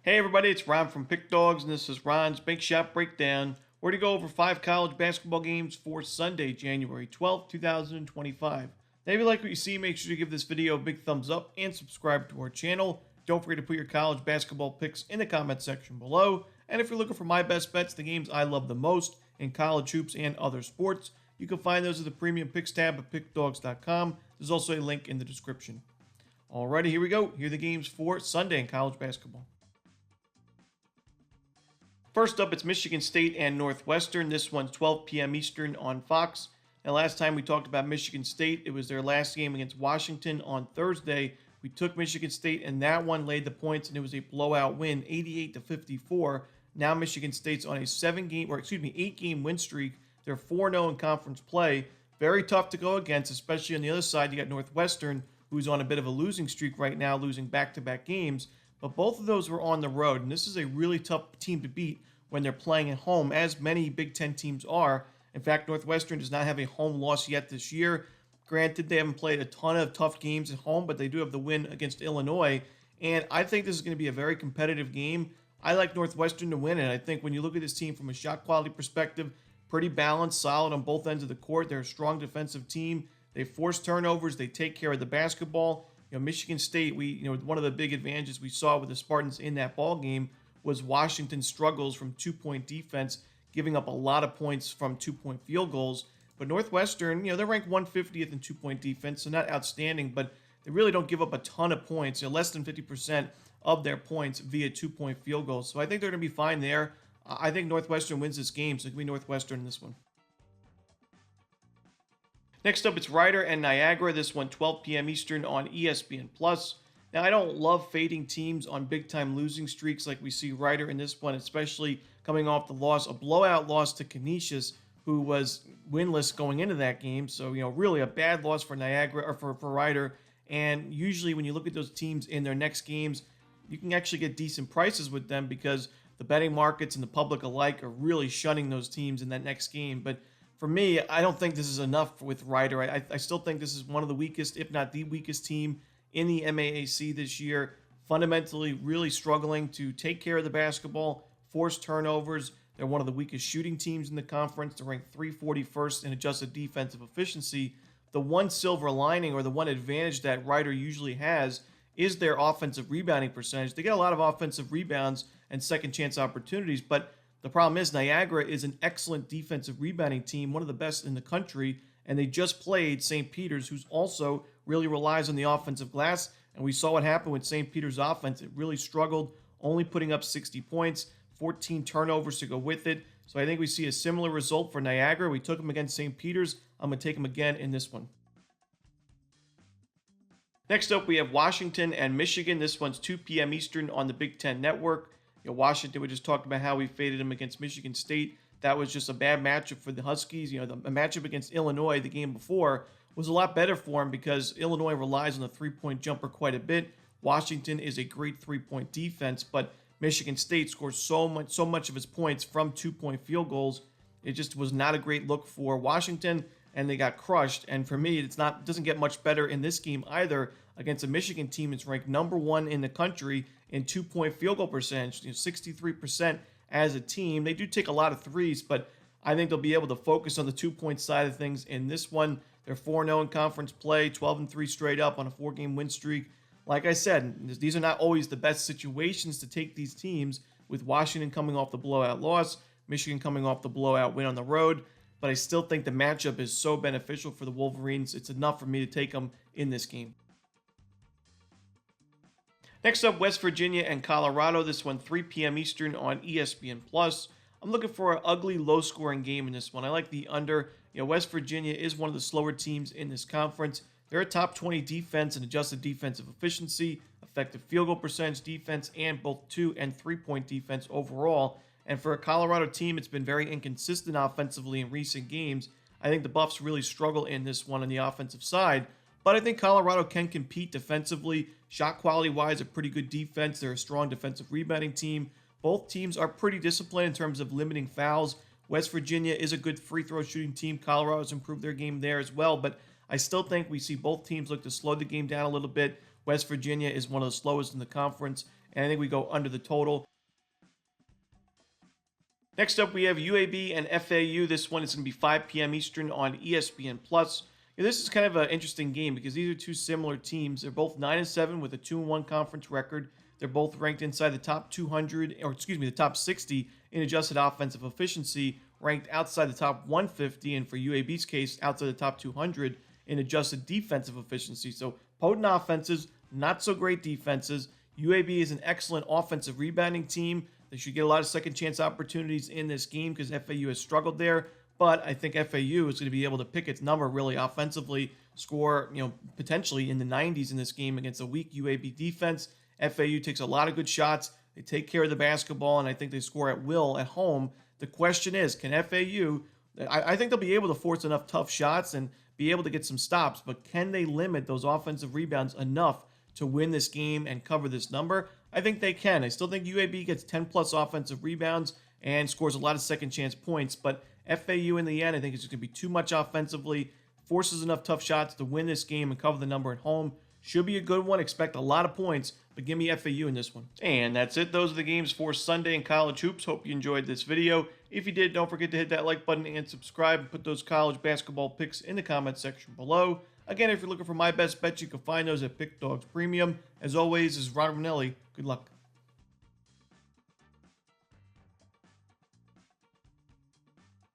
Hey everybody, it's Ron from Pick Dawgz, and this is Ron's Big Shot Breakdown. We're going to go over 5 college basketball games for Sunday, January 12th, 2025. Now, if you like what you see, make sure to give this video a big thumbs up and subscribe to our channel. Don't forget to put your college basketball picks in the comment section below. And if you're looking for my best bets, the games I love the most in college hoops and other sports, you can find those at the Premium Picks tab at pickdawgz.com. There's also a link in the description. Alrighty, here we go. Here are the games for Sunday in college basketball. First up, it's Michigan State and Northwestern. This one's 12 p.m. Eastern on Fox. Now, last time we talked about Michigan State, it was their last game against Washington on Thursday. We took Michigan State, and that one laid the points, and it was a blowout win, 88-54. Now Michigan State's on a 8-game win streak. They're 4-0 in conference play. Very tough to go against, especially on the other side. You got Northwestern, who's on a bit of a losing streak right now, losing back-to-back games. But both of those were on the road, and this is a really tough team to beat when they're playing at home, as many Big Ten teams are. In fact, Northwestern does not have a home loss yet this year. Granted, they haven't played a ton of tough games at home, but they do have the win against Illinois, and I think this is going to be a very competitive game. I like Northwestern to win, and I think when you look at this team from a shot quality perspective, pretty balanced, solid on both ends of the court. They're a strong defensive team. They force turnovers. They take care of the basketball. Michigan State, one of the big advantages we saw with the Spartans in that ball game was Washington's struggles from two-point defense, giving up a lot of points from two-point field goals. But Northwestern, they're ranked 150th in two-point defense, so not outstanding, but they really don't give up a ton of points. Less than 50% of their points via two-point field goals. So I think they're going to be fine there. I think Northwestern wins this game, so it can be Northwestern in this one. Next up, it's Rhode and Niagara. This one, 12 p.m. Eastern on ESPN+. Now, I don't love fading teams on big-time losing streaks like we see Rhode in this one, especially coming off a blowout loss to Canisius, who was winless going into that game. So, really a bad loss for Niagara or for Rhode. And usually when you look at those teams in their next games, you can actually get decent prices with them because the betting markets and the public alike are really shunning those teams in that next game. But for me, I don't think this is enough with Rhode. I still think this is one of the weakest, if not the weakest team in the MAAC this year. Fundamentally, really struggling to take care of the basketball, force turnovers. They're one of the weakest shooting teams in the conference. They're ranked 341st in adjusted defensive efficiency. The one silver lining or the one advantage that Rhode usually has is their offensive rebounding percentage. They get a lot of offensive rebounds and second chance opportunities, but the problem is Niagara is an excellent defensive rebounding team, one of the best in the country, and they just played St. Peter's, who's also really relies on the offensive glass, and we saw what happened with St. Peter's offense. It really struggled, only putting up 60 points, 14 turnovers to go with it. So I think we see a similar result for Niagara. We took them against St. Peter's. I'm going to take them again in this one. Next up, we have Washington and Michigan. This one's 2 p.m. Eastern on the Big Ten Network. Washington, we just talked about how we faded them against Michigan State. That was just a bad matchup for the Huskies. The matchup against Illinois the game before was a lot better for them because Illinois relies on the three-point jumper quite a bit. Washington is a great three-point defense, but Michigan State scores so much of its points from two-point field goals. It just was not a great look for Washington, and they got crushed. And for me, it doesn't get much better in this game either against a Michigan team that's ranked number 1 in the country in two-point field goal percentage, 63% as a team. They do take a lot of threes, but I think they'll be able to focus on the two-point side of things in this one. They're 4-0 in conference play, 12-3 straight up on a 4-game win streak. Like I said, these are not always the best situations to take these teams, with Washington coming off the blowout loss, Michigan coming off the blowout win on the road. But I still think the matchup is so beneficial for the Wolverines. It's enough for me to take them in this game. Next up, West Virginia and Colorado. This one, 3 p.m. Eastern on ESPN+. I'm looking for an ugly, low-scoring game in this one. I like the under. West Virginia is one of the slower teams in this conference. They're a top 20 defense in adjusted defensive efficiency, effective field goal percentage defense, and both 2- and 3-point defense overall. And for a Colorado team, it's been very inconsistent offensively in recent games. I think the Buffs really struggle in this one on the offensive side. But I think Colorado can compete defensively. Shot quality-wise, a pretty good defense. They're a strong defensive rebounding team. Both teams are pretty disciplined in terms of limiting fouls. West Virginia is a good free throw shooting team. Colorado's improved their game there as well. But I still think we see both teams look to slow the game down a little bit. West Virginia is one of the slowest in the conference. and I think we go under the total. Next up, we have UAB and FAU. This one is going to be 5 p.m. Eastern on ESPN+. This is kind of an interesting game because these are two similar teams. They're both 9-7 with a 2-1 conference record. They're both ranked inside the top 200, or excuse me, the top 60 in adjusted offensive efficiency, ranked outside the top 150, and for UAB's case, outside the top 200 in adjusted defensive efficiency. So potent offenses, not so great defenses. UAB is an excellent offensive rebounding team. They should get a lot of second chance opportunities in this game because FAU has struggled there. But I think FAU is going to be able to pick its number really offensively, score, potentially in the 90s in this game against a weak UAB defense. FAU takes a lot of good shots. They take care of the basketball, and I think they score at will at home. The question is, can FAU, I think they'll be able to force enough tough shots and be able to get some stops, but can they limit those offensive rebounds enough to win this game and cover this number? I think they can. I still think UAB gets 10-plus offensive rebounds and scores a lot of second-chance points, but FAU in the end, I think it's just going to be too much offensively, forces enough tough shots to win this game and cover the number at home. Should be a good one. Expect a lot of points, but give me FAU in this one. And that's it. Those are the games for Sunday in college hoops. Hope you enjoyed this video. If you did, don't forget to hit that like button and subscribe and put those college basketball picks in the comment section below. Again, if you're looking for my best bets, you can find those at Pickdawgz Premium. As always, this is Romanelli. Good luck.